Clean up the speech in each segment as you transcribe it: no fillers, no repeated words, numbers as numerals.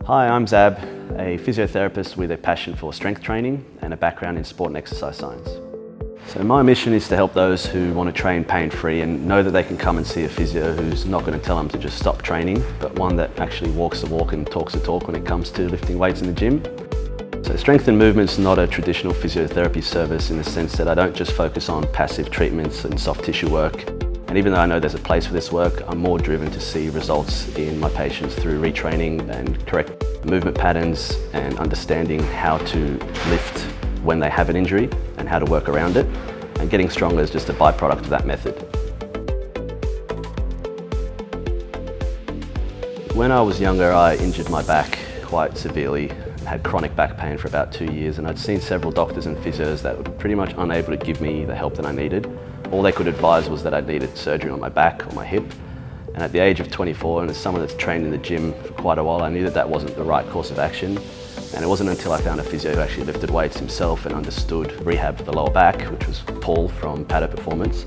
Hi, I'm Zab, a physiotherapist with a passion for strength training and a background in sport and exercise science. So my mission is to help those who want to train pain-free and know that they can come and see a physio who's not going to tell them to just stop training, but one that actually walks the walk and talks the talk when it comes to lifting weights in the gym. So strength and movement's not a traditional physiotherapy service in the sense that I don't just focus on passive treatments and soft tissue work. And even though I know there's a place for this work, I'm more driven to see results in my patients through retraining and correct movement patterns and understanding how to lift when they have an injury and how to work around it. And getting stronger is just a byproduct of that method. When I was younger, I injured my back quite severely. I had chronic back pain for about 2 years, and I'd seen several doctors and physios that were pretty much unable to give me the help that I needed. All they could advise was that I needed surgery on my back or my hip. And at the age of 24, and as someone that's trained in the gym for quite a while, I knew that that wasn't the right course of action. And it wasn't until I found a physio who actually lifted weights himself and understood rehab for the lower back, which was Paul from Paddock Performance.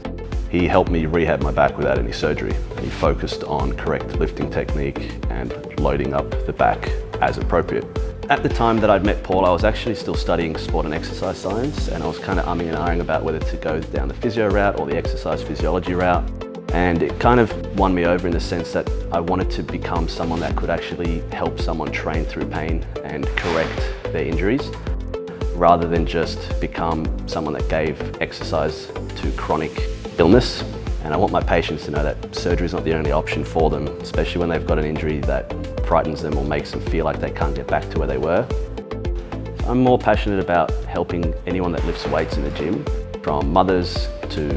He helped me rehab my back without any surgery. He focused on correct lifting technique and loading up the back as appropriate. At the time that I'd met Paul, I was actually still studying sport and exercise science, and I was kind of umming and ahhing about whether to go down the physio route or the exercise physiology route. And it kind of won me over in the sense that I wanted to become someone that could actually help someone train through pain and correct their injuries, rather than just become someone that gave exercise to chronic illness. And I want my patients to know that surgery is not the only option for them, especially when they've got an injury that frightens them or makes them feel like they can't get back to where they were. So I'm more passionate about helping anyone that lifts weights in the gym, from mothers to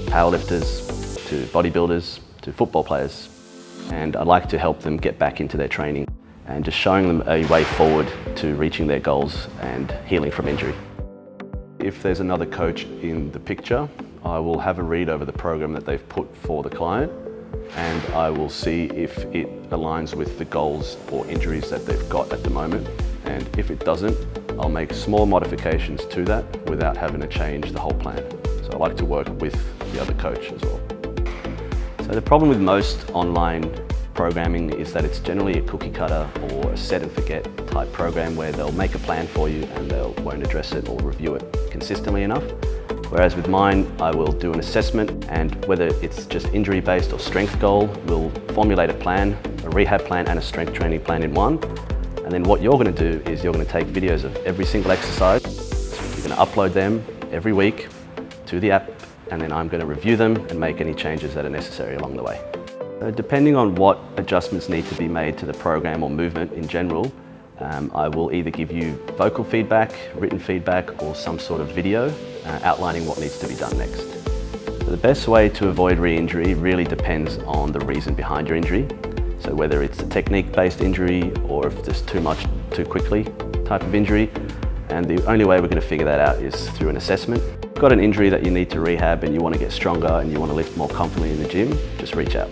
powerlifters, to bodybuilders, to football players. And I'd like to help them get back into their training and just showing them a way forward to reaching their goals and healing from injury. If there's another coach in the picture, I will have a read over the program that they've put for the client, and I will see if it aligns with the goals or injuries that they've got at the moment. And if it doesn't, I'll make small modifications to that without having to change the whole plan. So I like to work with the other coach as well. So the problem with most online programming is that it's generally a cookie cutter or a set and forget type program where they'll make a plan for you and they won't address it or review it consistently enough. Whereas with mine, I will do an assessment, and whether it's just injury based or strength goal, we'll formulate a plan, a rehab plan and a strength training plan in one. And then what you're going to do is you're going to take videos of every single exercise. You're going to upload them every week to the app, and then I'm going to review them and make any changes that are necessary along the way. Depending on what adjustments need to be made to the program or movement in general, I will either give you vocal feedback, written feedback, or some sort of video outlining what needs to be done next. So the best way to avoid re-injury really depends on the reason behind your injury. So whether it's a technique-based injury or if there's too much too quickly type of injury. And the only way we're going to figure that out is through an assessment. If you've got an injury that you need to rehab and you want to get stronger and you want to lift more confidently in the gym, just reach out.